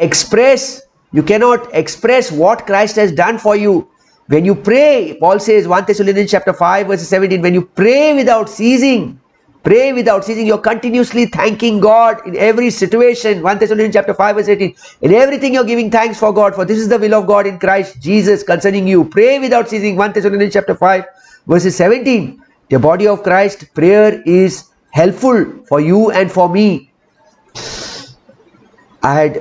express what Christ has done for you. When you pray, Paul says, 1 Thessalonians chapter 5 verse 17, when you pray without ceasing, you're continuously thanking God in every situation. 1 Thessalonians chapter 5 verse 18, in everything you're giving thanks for God, for this is the will of God in Christ Jesus concerning you. Pray without ceasing. 1 Thessalonians chapter 5 verses 17. The body of Christ, prayer is helpful for you and for me. I had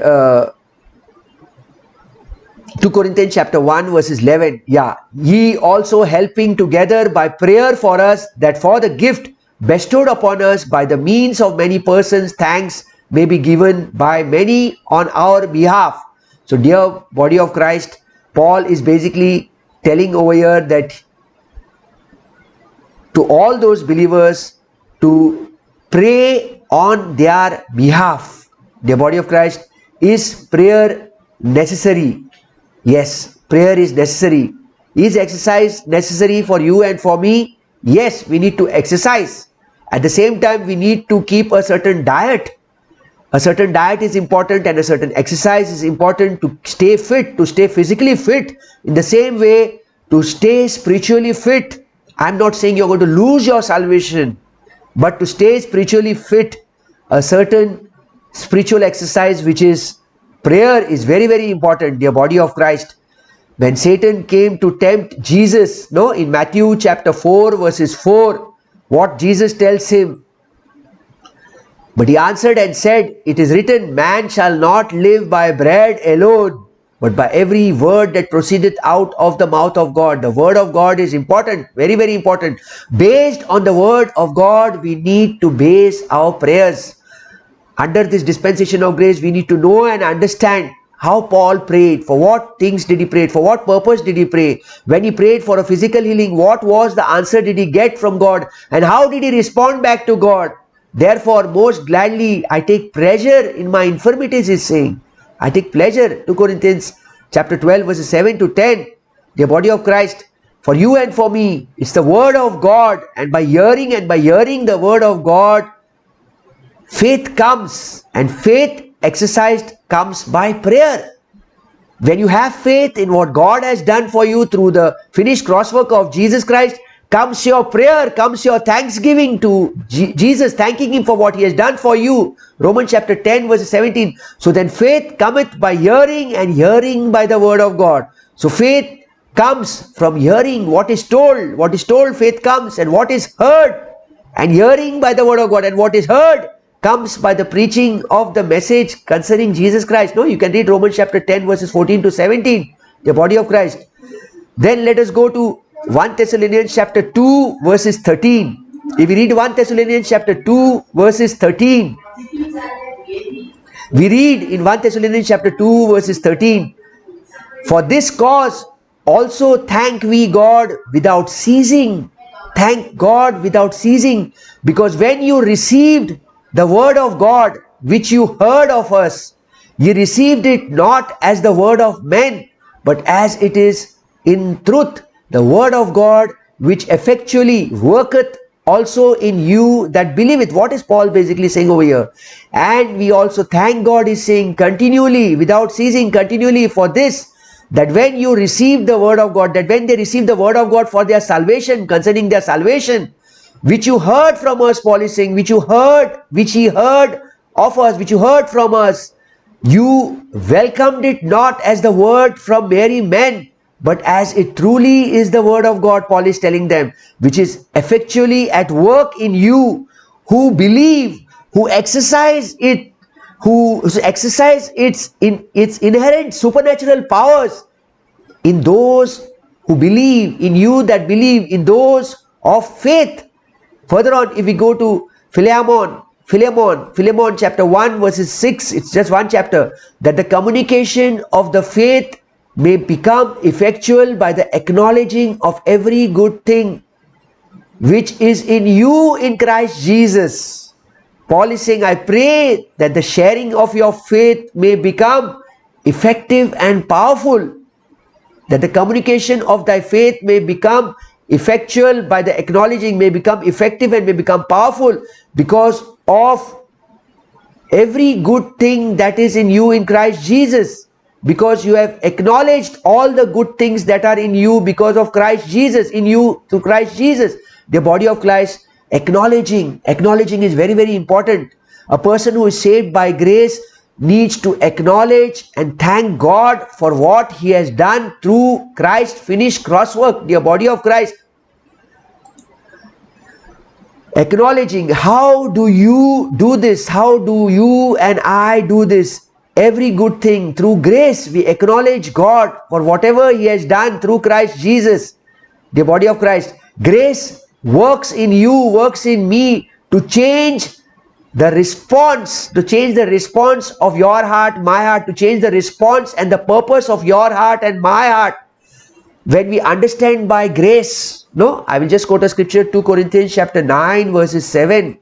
2 Corinthians chapter 1 verses 11. Yeah, ye also helping together by prayer for us, that for the gift bestowed upon us by the means of many persons, thanks may be given by many on our behalf. So dear body of Christ, Paul is basically telling over here that to all those believers to pray on their behalf. The body of Christ, is prayer necessary? Yes, prayer is necessary. Is exercise necessary for you and for me? Yes, we need to exercise. At the same time, we need to keep a certain diet. A certain diet is important and a certain exercise is important to stay fit, to stay physically fit. In the same way, to stay spiritually fit. I'm not saying you're going to lose your salvation, but to stay spiritually fit, a certain spiritual exercise, which is prayer, is very, very important, dear body of Christ. When Satan came to tempt Jesus, in Matthew chapter 4 verses 4, what Jesus tells him? But he answered and said, it is written, man shall not live by bread alone, but by every word that proceedeth out of the mouth of God. The word of God is important, very, very important. Based on the word of God, we need to base our prayers. Under this dispensation of grace, we need to know and understand how Paul prayed. For what things did he pray? For what purpose did he pray? When he prayed for a physical healing, what was the answer did he get from God? And how did he respond back to God? Therefore, most gladly, I take pleasure in my infirmities, he is saying. I take pleasure. 2 Corinthians chapter 12 verses 7 to 10. The body of Christ, for you and for me, it's the word of God. And by hearing the word of God, faith comes, and faith exercised comes by prayer. When you have faith in what God has done for you through the finished cross work of Jesus Christ, comes your prayer, comes your thanksgiving to Jesus, thanking him for what he has done for you. Romans chapter 10 verse 17. So then faith cometh by hearing, and hearing by the word of God. So faith comes from hearing what is told. What is told, faith comes, and what is heard, and hearing by the word of God, and what is heard comes by the preaching of the message concerning Jesus Christ. You can read Romans chapter 10 verses 14 to 17, the body of Christ. Then let us go to 1 Thessalonians chapter 2 verses 13. If we read 1 Thessalonians chapter 2 verses 13, we read in 1 Thessalonians chapter 2 verses 13, for this cause also thank we God without ceasing. Thank God without ceasing, because when you received the word of God, which you heard of us, ye received it not as the word of men, but as it is in truth, the word of God, which effectually worketh also in you that believe it. What is Paul basically saying over here? And we also thank God, is saying continually, without ceasing, continually, for this, that when you receive the word of God, that when they receive the word of God for their salvation, concerning their salvation, which you heard from us, Paul is saying, which he heard of us, which you heard from us, you welcomed it not as the word from merry men, but as it truly is the word of God, Paul is telling them, which is effectually at work in you, who believe, who exercise it, who exercise its inherent supernatural powers in those who believe, in you that believe, in those of faith. Further on, if we go to Philemon chapter 1 verses 6, it's just one chapter, that the communication of the faith may become effectual by the acknowledging of every good thing which is in you in Christ Jesus. Paul is saying, I pray that the sharing of your faith may become effective and powerful, that the communication of thy faith may become effectual by the acknowledging, may become effective and may become powerful because of every good thing that is in you in Christ Jesus, because you have acknowledged all the good things that are in you because of Christ Jesus, in you through Christ Jesus, the body of Christ. Acknowledging is very, very important. A person who is saved by grace needs to acknowledge and thank God for what he has done through Christ finished cross work, the body of Christ. Acknowledging, how do you do this? How do you and I do this? Every good thing through grace, we acknowledge God for whatever he has done through Christ Jesus, the body of Christ. Grace works in you, works in me to change the response, of your heart, my heart, to change the response and the purpose of your heart and my heart. When we understand by grace, no, I will just quote a scripture, 2 Corinthians chapter 9 verses 7.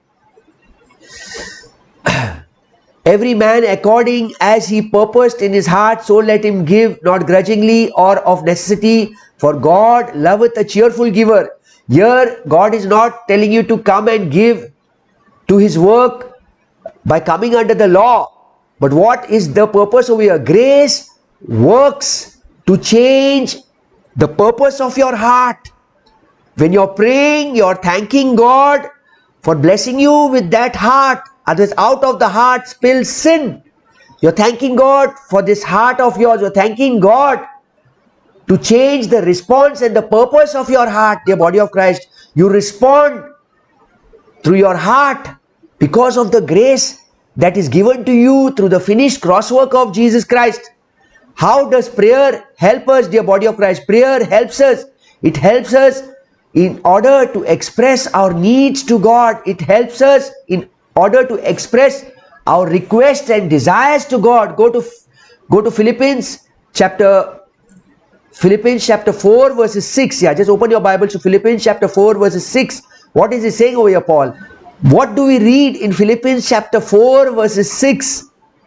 Every man according as he purposed in his heart, so let him give, not grudgingly or of necessity, for God loveth a cheerful giver. Here, God is not telling you to come and give to his work by coming under the law. But what is the purpose over here? Grace works to change the purpose of your heart. When you're praying, you're thanking God for blessing you with that heart. Otherwise, out of the heart spills sin. You're thanking God for this heart of yours. You're thanking God to change the response and the purpose of your heart, dear body of Christ. You respond through your heart because of the grace that is given to you through the finished cross work of Jesus Christ. How does prayer help us, dear body of Christ? Prayer helps us. It helps us in order to express our needs to God. It helps us in order to express our requests and desires to God. Go to Philippians chapter 4 verses 6. Yeah, just open your Bible to Philippians chapter 4 verses 6. What is he saying over here, Paul? What do we read in Philippians chapter 4 verses 6?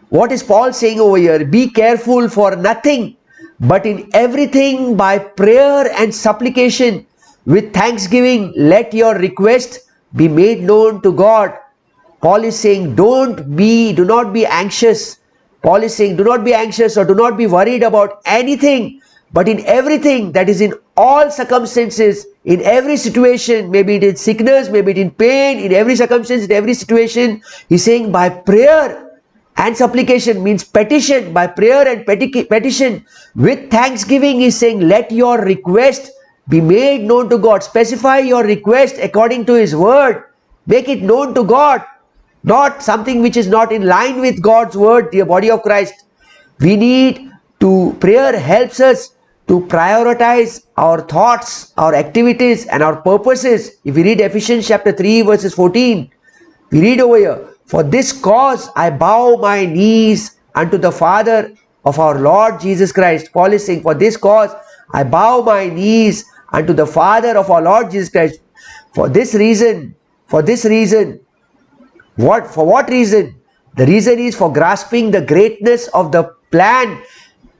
What is Paul saying over here? Be careful for nothing, but in everything by prayer and supplication with thanksgiving, let your request be made known to God. Paul is saying, do not be anxious. Paul is saying, do not be anxious or do not be worried about anything, but in everything, that is in all circumstances, in every situation, maybe it is sickness, maybe it is pain, in every circumstance, in every situation, he's saying by prayer and supplication, means petition, by prayer and petition with thanksgiving, he's saying, let your request be made known to God. Specify your request according to his word. Make it known to God. Not something which is not in line with God's word, dear body of Christ. Prayer helps us to prioritize our thoughts, our activities and our purposes. If we read Ephesians chapter 3 verses 14, we read over here, for this cause I bow my knees unto the Father of our Lord Jesus Christ. Paul is saying, for this cause I bow my knees unto the Father of our Lord Jesus Christ. For this reason. For what reason? The reason is for grasping the greatness of the plan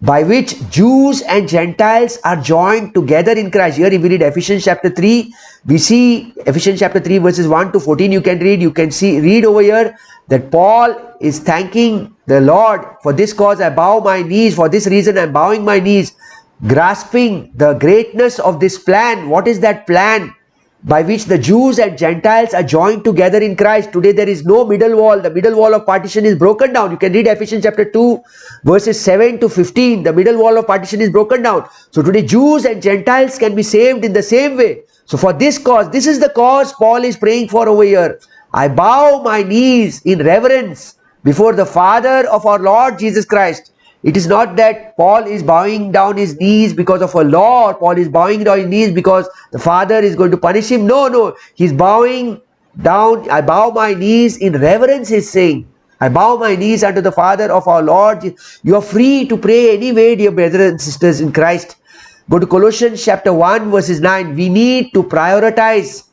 by which Jews and Gentiles are joined together in Christ. Here if we read Ephesians chapter 3, we see Ephesians chapter 3 verses 1 to 14. You can read over here that Paul is thanking the Lord. For this cause I bow my knees. For this reason I am bowing my knees, grasping the greatness of this plan. What is that plan? By which the Jews and Gentiles are joined together in Christ. Today there is no middle wall. The middle wall of partition is broken down. You can read Ephesians chapter 2 verses 7 to 15. The middle wall of partition is broken down. So today Jews and Gentiles can be saved in the same way. So for this cause, this is the cause Paul is praying for over here. I bow my knees in reverence before the Father of our Lord Jesus Christ. It is not that Paul is bowing down his knees because of a law, or Paul is bowing down his knees because the Father is going to punish him. No. He's bowing down. I bow my knees in reverence, he's saying. I bow my knees unto the Father of our Lord. You are free to pray anyway, dear brothers and sisters in Christ. Go to Colossians chapter 1 verses 9. We need to prioritize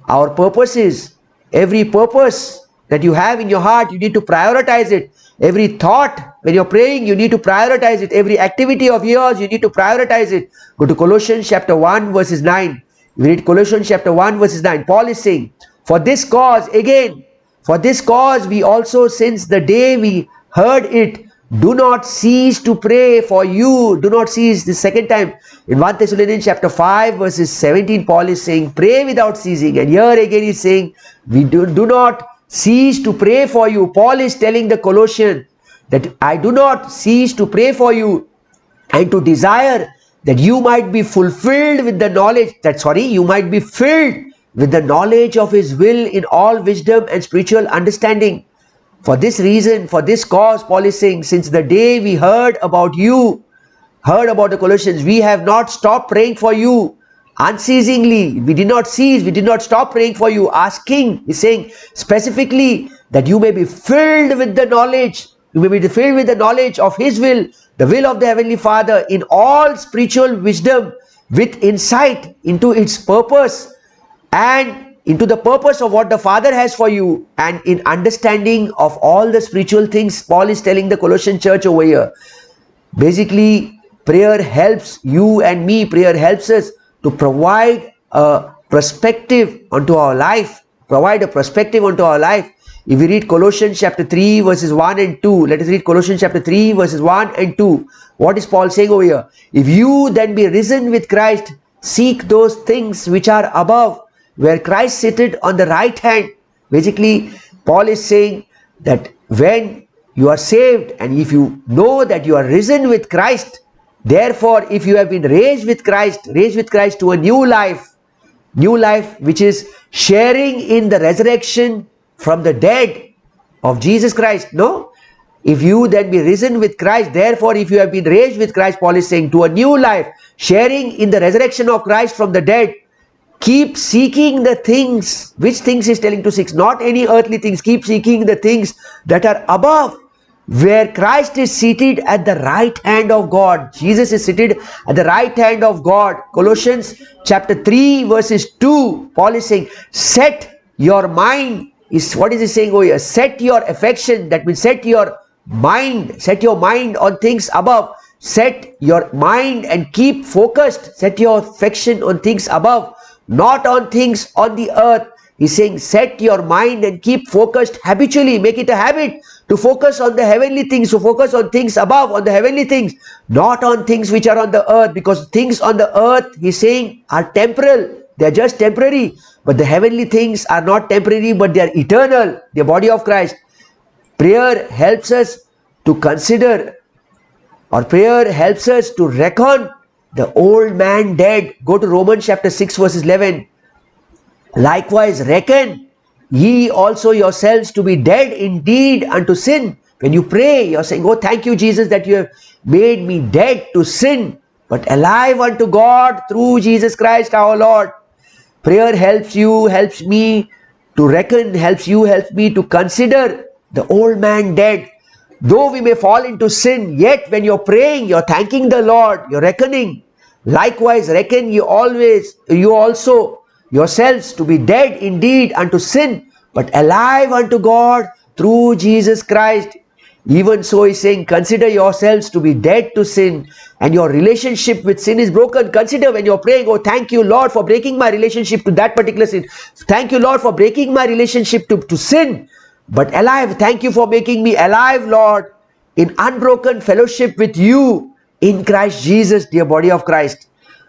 our purposes. Every purpose that you have in your heart, you need to prioritize it. Every thought, when you're praying, you need to prioritize it. Every activity of yours, you need to prioritize it. Go to Colossians chapter 1 verses 9. We read Colossians chapter 1 verses 9. Paul is saying, for this cause, again, For this cause we also, since the day we heard it, do not cease to pray for you. Do not cease. The second time in 1 Thessalonians chapter 5 verses 17, Paul is saying, pray without ceasing. And here again he is saying, we do not cease to pray for you. Paul is telling the Colossians that I do not cease to pray for you and to desire that you might be fulfilled with the knowledge, you might be filled with the knowledge of his will in all wisdom and spiritual understanding. For this reason, for this cause, Paul is saying, since the day we heard about you, heard about the Colossians, we have not stopped praying for you unceasingly. We did not cease, we did not stop praying for you, asking, he's saying specifically that you may be filled with the knowledge, you may be filled with the knowledge of his will, the will of the Heavenly Father, in all spiritual wisdom, with insight into its purpose and into the purpose of what the Father has for you, and in understanding of all the spiritual things. Paul is telling the Colossian church over here. Basically, prayer helps you and me, prayer helps us to provide a perspective onto our life, If we read Colossians chapter 3 verses 1 and 2, let us read Colossians chapter 3 verses 1 and 2. What is Paul saying over here? If you then be risen with Christ, seek those things which are above, where Christ sitteth on the right hand. Basically, Paul is saying that when you are saved and if you know that you are risen with Christ, therefore if you have been raised with Christ to a new life which is sharing in the resurrection from the dead of Jesus Christ. No? If you then be risen with Christ, therefore if you have been raised with Christ, Paul is saying, to a new life, sharing in the resurrection of Christ from the dead, keep seeking the things. Which things is telling to seek? Not any earthly things. Keep seeking the things that are above, where Christ is seated at the right hand of God. Jesus is seated at the right hand of God. Colossians chapter 3 verses 2, Paul is saying, set your mind. What is he saying over here? Set your affection, that means set your mind on things above. Set your mind and keep focused. Set your affection on things above, not on things on the earth. He's saying set your mind and keep focused habitually. Make it a habit to focus on the heavenly things, to focus on things above, on the heavenly things, not on things which are on the earth, because things on the earth, he's saying, are temporal. They are just temporary. But the heavenly things are not temporary, but they are eternal. The body of Christ. Prayer helps us to consider, or prayer helps us to reckon the old man dead. Go to Romans chapter 6 verses 11. Likewise reckon ye also yourselves to be dead indeed unto sin. When you pray, you're saying, oh, thank you, Jesus, that you have made me dead to sin, but alive unto God through Jesus Christ our Lord. Prayer helps you, helps me to reckon, helps me to consider the old man dead. Though we may fall into sin, yet when you're praying, you're thanking the Lord, you're reckoning. Likewise reckon you also yourselves to be dead indeed unto sin, but alive unto God through Jesus Christ. Even so, he's saying, consider yourselves to be dead to sin, and your relationship with sin is broken. Consider when you're praying, oh, thank you, Lord, for breaking my relationship to that particular sin. Thank you, Lord, for breaking my relationship to sin, but alive. Thank you for making me alive, Lord, in unbroken fellowship with you in Christ Jesus, dear body of Christ.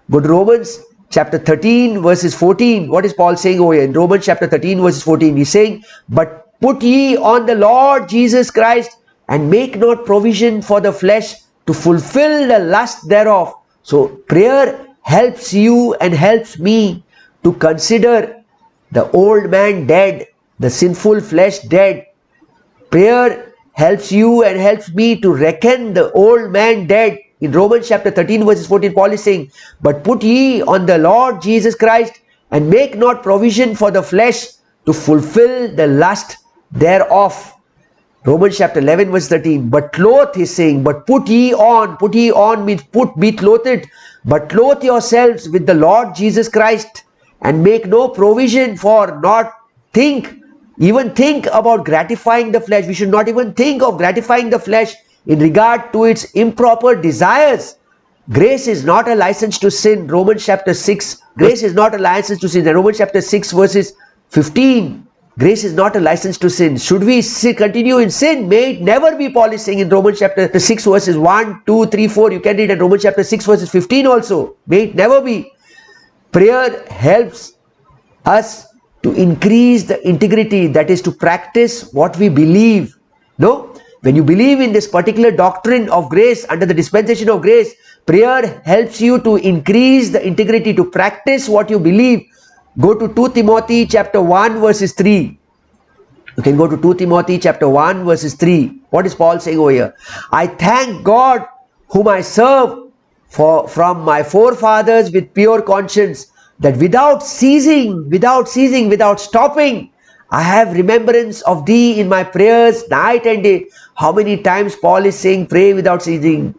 Go to Romans chapter 13 verses 14. What is Paul saying over here? In Romans chapter 13 verses 14, he's saying, but put ye on the Lord Jesus Christ, and make not provision for the flesh to fulfill the lust thereof. So prayer helps you and helps me to consider the old man dead, the sinful flesh dead. Prayer helps you and helps me to reckon the old man dead. In Romans chapter 13 verses 14, Paul is saying, but put ye on the Lord Jesus Christ, and make not provision for the flesh to fulfill the lust thereof. Romans chapter 11 verse 13, but clothe, he's saying, but put ye on means be clothed, but clothe yourselves with the Lord Jesus Christ, and make no provision for, not even think about gratifying the flesh. We should not even think of gratifying the flesh in regard to its improper desires. Grace is not a license to sin. Romans chapter 6, grace is not a license to sin. And Romans chapter 6 verses 15, Grace is not a license to sin. Should we continue in sin? May it never be, Paul is saying in Romans chapter 6 verses 1, 2, 3, 4. You can read in Romans chapter 6 verses 15 also. May it never be. Prayer helps us to increase the integrity, that is to practice what we believe. No? When you believe in this particular doctrine of grace under the dispensation of grace, prayer helps you to increase the integrity, to practice what you believe. Go to 2 Timothy chapter 1 verses 3. You can go to 2 Timothy chapter 1 verses 3. What is Paul saying over here? I thank God whom I serve from my forefathers with pure conscience, that without ceasing, without stopping, I have remembrance of thee in my prayers night and day. How many times Paul is saying pray without ceasing?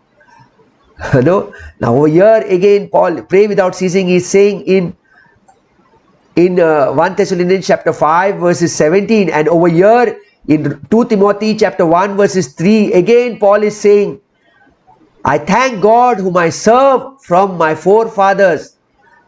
No? Now over here again Paul, pray without ceasing, is saying in 1 Thessalonians chapter 5 verses 17, and over here in 2 Timothy chapter 1 verses 3, again Paul is saying, I thank God whom I serve from my forefathers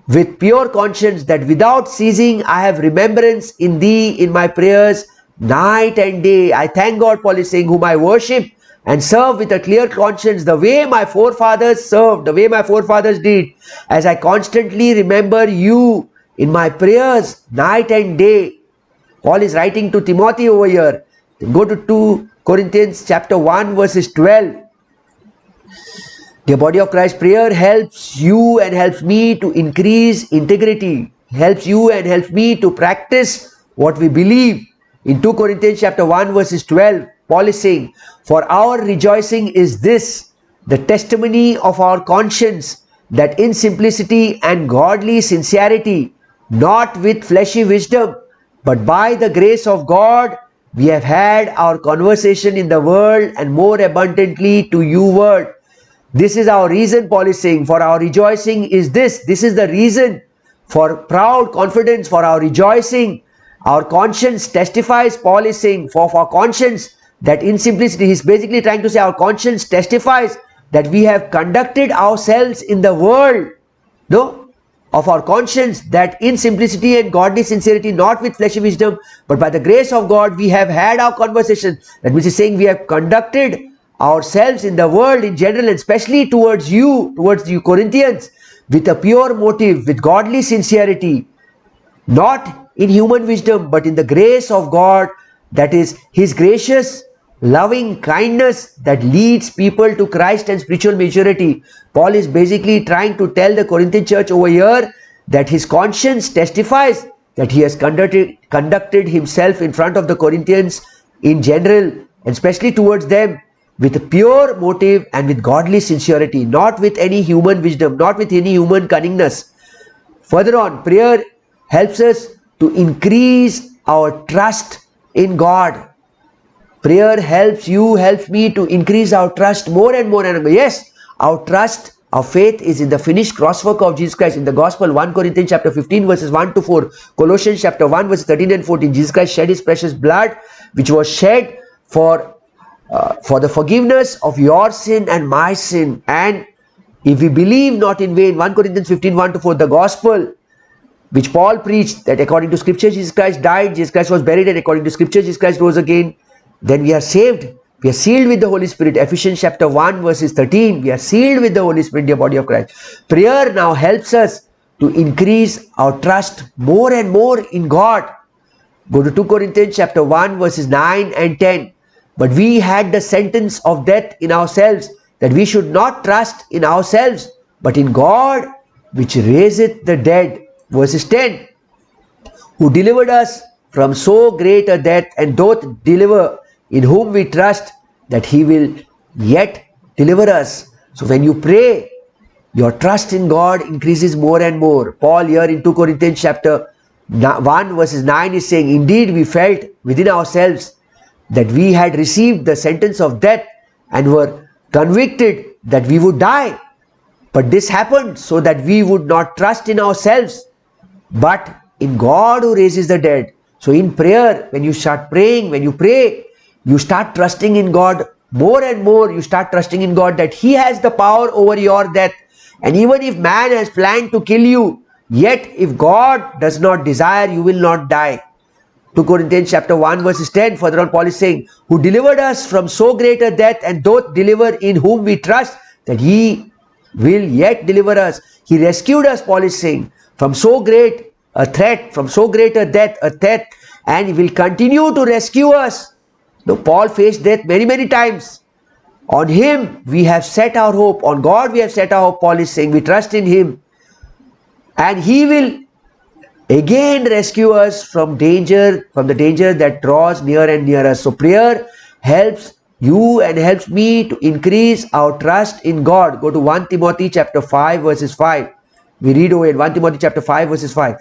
with pure conscience, that without ceasing I have remembrance in thee in my prayers night and day. I thank God, Paul is saying, whom I worship and serve with a clear conscience, the way my forefathers served, the way my forefathers did, as I constantly remember you in my prayers night and day. Paul is writing to Timothy over here. Go to 2 Corinthians chapter 1 verses 12. Dear body of Christ, prayer helps you and helps me to increase integrity, helps you and helps me to practice what we believe. In 2 Corinthians chapter 1 verses 12, Paul is saying, for our rejoicing is this, the testimony of our conscience, that in simplicity and godly sincerity, not with fleshy wisdom, but by the grace of God, we have had our conversation in the world, and more abundantly to you word. This is our reason, Paul is saying, for our rejoicing is this. This is the reason for proud confidence, for our rejoicing. Our conscience testifies, Paul is saying, for our conscience, that in simplicity, he's basically trying to say our conscience testifies that we have conducted ourselves in the world, no? Of our conscience, that in simplicity and godly sincerity, not with fleshy wisdom, but by the grace of God, we have had our conversation. That means he's saying we have conducted ourselves in the world in general, and especially towards you Corinthians, with a pure motive, with godly sincerity, not in human wisdom, but in the grace of God, that is his gracious, loving kindness that leads people to Christ and spiritual maturity. Paul is basically trying to tell the Corinthian church over here that his conscience testifies that he has conducted himself in front of the Corinthians in general, and especially towards them, with a pure motive and with godly sincerity, not with any human wisdom, not with any human cunningness. Further on, prayer helps us to increase our trust in God. Prayer helps me to increase our trust more and more and more. Yes, our trust, our faith is in the finished cross work of Jesus Christ. In the gospel, 1 Corinthians chapter 15 verses 1 to 4, Colossians chapter 1 verses 13 and 14, Jesus Christ shed his precious blood, which was shed for the forgiveness of your sin and my sin. And if we believe not in vain, 1 Corinthians 15 1 to 4, the gospel which Paul preached, that according to scripture Jesus Christ died, Jesus Christ was buried, and according to scripture Jesus Christ rose again, then we are saved, we are sealed with the Holy Spirit. Ephesians chapter 1 verses 13, we are sealed with the Holy Spirit, dear body of Christ. Prayer now helps us to increase our trust more and more in God. Go to 2 Corinthians chapter 1 verses 9 and 10. But we had the sentence of death in ourselves, that we should not trust in ourselves, but in God, which raiseth the dead. Verses 10, who delivered us from so great a death, and doth deliver, in whom we trust that he will yet deliver us. So when you pray, your trust in God increases more and more. Paul here in 2 Corinthians chapter 1 verses 9 is saying, indeed we felt within ourselves that we had received the sentence of death and were convicted that we would die. But this happened so that we would not trust in ourselves, but in God who raises the dead. So in prayer, when you start praying, when you pray, you start trusting in God more and more. You start trusting in God that he has the power over your death. And even if man has planned to kill you, yet if God does not desire, you will not die. 2 Corinthians chapter 1 verses 10, further on Paul is saying, who delivered us from so great a death, and doth deliver, in whom we trust that he will yet deliver us. He rescued us, Paul is saying, from so great a threat, from so great a death, and he will continue to rescue us. Now, Paul faced death many times. On him we have set our hope. On God we have set our hope, Paul is saying. We trust in him. And he will again rescue us from danger, from the danger that draws near and near us. So prayer helps you and helps me to increase our trust in God. Go to 1 Timothy chapter 5 verses 5. We read over it, 1 Timothy chapter 5 verses 5.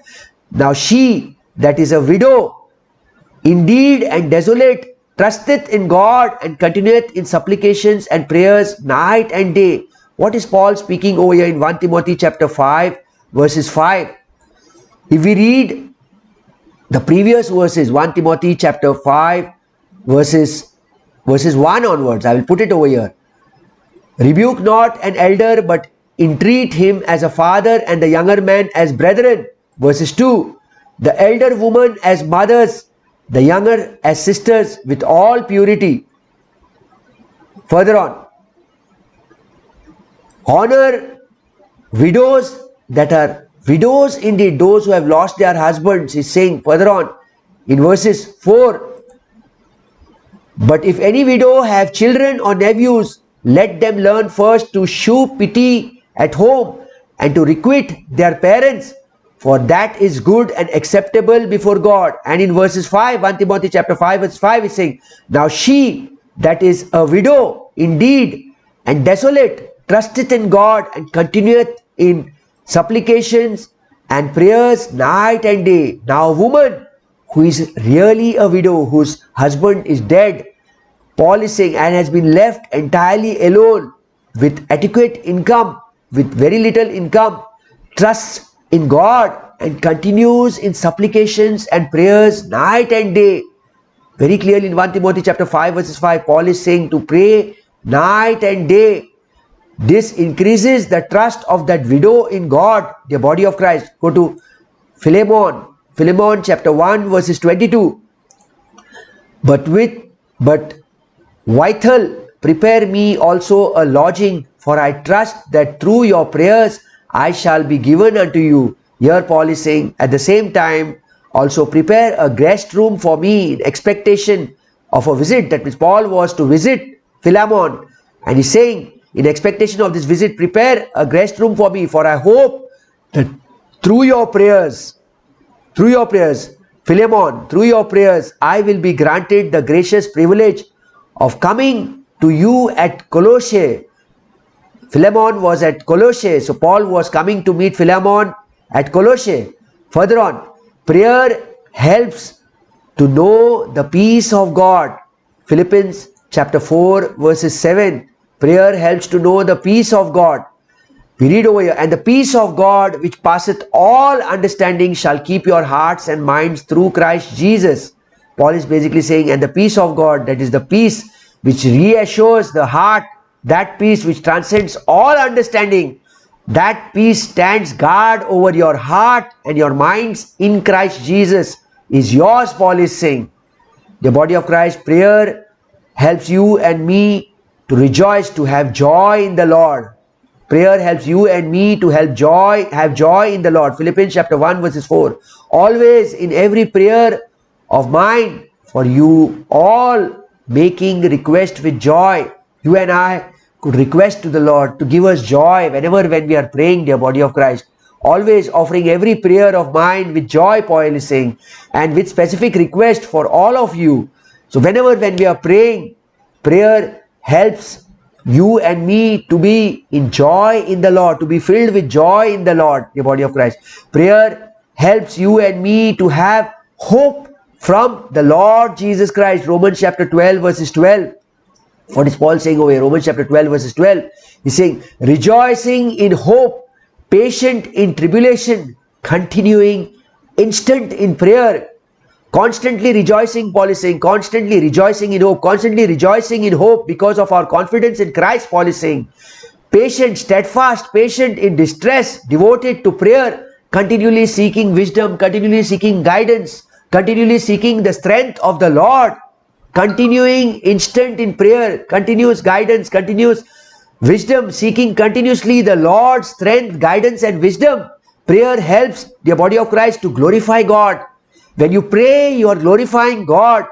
Now she that is a widow, indeed and desolate, trusteth in God and continueth in supplications and prayers night and day. What is Paul speaking over here in 1 Timothy chapter 5 verses 5? If we read the previous verses, 1 Timothy chapter 5 verses 1 onwards, I will put it over here. Rebuke not an elder, but entreat him as a father, and the younger man as brethren. Verses 2, the elder woman as mothers, the younger as sisters, with all purity. Further on, honor widows that are widows indeed, those who have lost their husbands. Is saying further on in verses 4, but if any widow have children or nephews, let them learn first to shew pity at home and to requite their parents, for that is good and acceptable before God. And in verses 5, 1 Timothy chapter 5 verse 5 is saying, now she that is a widow indeed and desolate trusteth in God and continueth in supplications and prayers night and day. Now a woman who is really a widow, whose husband is dead, Paul is saying, and has been left entirely alone with adequate income, with very little income, trusts in God and continues in supplications and prayers night and day. Very clearly in 1 Timothy chapter 5 verses 5, Paul is saying to pray night and day. This increases the trust of that widow in God, the body of Christ. Go to Philemon chapter 1 verses 22. But withal prepare me also a lodging, for I trust that through your prayers I shall be given unto you. Here Paul is saying, at the same time, also prepare a guest room for me in expectation of a visit. That means Paul was to visit Philemon, and he's saying, in expectation of this visit, prepare a guest room for me, for I hope that through your prayers, Philemon, through your prayers, I will be granted the gracious privilege of coming to you at Colossae. Philemon was at Colossae, so Paul was coming to meet Philemon at Colossae. Further on, prayer helps to know the peace of God. Philippians chapter 4 verses 7. Prayer helps to know the peace of God. We read over here, and the peace of God which passeth all understanding shall keep your hearts and minds through Christ Jesus. Paul is basically saying, and the peace of God, that is the peace which reassures the heart, that peace which transcends all understanding, that peace stands guard over your heart and your minds in Christ Jesus, is yours, Paul is saying. The body of Christ, prayer helps you and me to rejoice, to have joy in the Lord. Prayer helps you and me to have joy in the Lord. Philippians chapter 1 verses 4. Always in every prayer of mine for you all, making request with joy. You and I could request to the Lord to give us joy when we are praying, dear body of Christ. Always offering every prayer of mine with joy, Paul is saying, and with specific request for all of you. So when we are praying, prayer helps you and me to be in joy in the Lord, to be filled with joy in the Lord, the body of Christ. Prayer helps you and me to have hope from the Lord Jesus Christ. Romans chapter 12 verses 12. What is Paul saying over here? Romans chapter 12 verses 12. He's saying, rejoicing in hope, patient in tribulation, continuing instant in prayer. Constantly rejoicing, Paul is saying, constantly rejoicing in hope, constantly rejoicing in hope because of our confidence in Christ, Paul is saying. Patient, steadfast, patient in distress, devoted to prayer, continually seeking wisdom, continually seeking guidance, continually seeking the strength of the Lord, continuing instant in prayer, continuous guidance, continuous wisdom, seeking continuously the Lord's strength, guidance and wisdom. Prayer helps the body of Christ to glorify God. When you pray, you are glorifying God.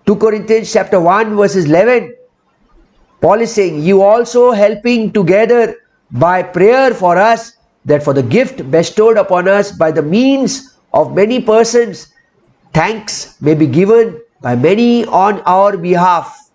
2 Corinthians chapter 1 verses 11. Paul is saying, you also helping together by prayer for us, that for the gift bestowed upon us by the means of many persons, thanks may be given by many on our behalf.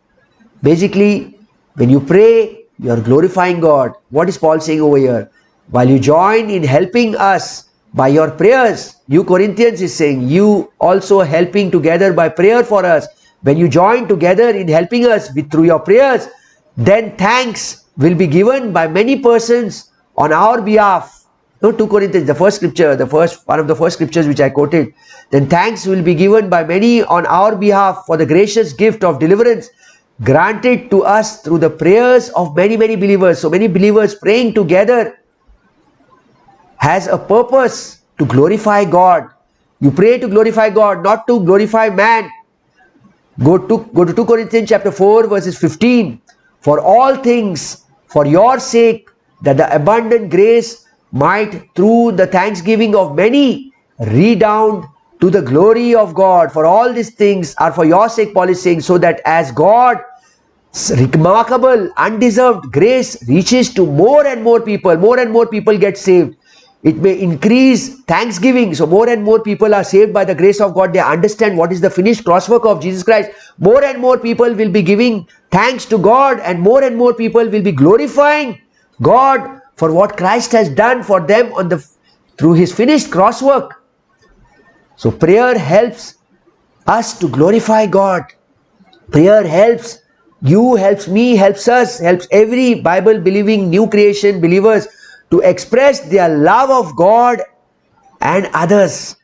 Basically, when you pray, you are glorifying God. What is Paul saying over here? While you join in helping us by your prayers, you Corinthians is saying, you also helping together by prayer for us. When you join together in helping us through your prayers, then thanks will be given by many persons on our behalf. 2 Corinthians, the first scripture, one of the first scriptures which I quoted. Then thanks will be given by many on our behalf for the gracious gift of deliverance granted to us through the prayers of many, many believers. So many believers praying together has a purpose to glorify God. You pray to glorify God, not to glorify man. Go to 2 Corinthians chapter 4 verses 15. For all things, for your sake, that the abundant grace might through the thanksgiving of many redound to the glory of God. For all these things are for your sake, Paul is saying, so that as God's remarkable, undeserved grace reaches to more and more people get saved. It may increase thanksgiving. So more and more people are saved by the grace of God. They understand what is the finished crosswork of Jesus Christ. More and more people will be giving thanks to God, and more people will be glorifying God for what Christ has done for them through his finished crosswork. So prayer helps us to glorify God. Prayer helps you, helps me, helps us, helps every Bible believing new creation believers to express their love of God and others.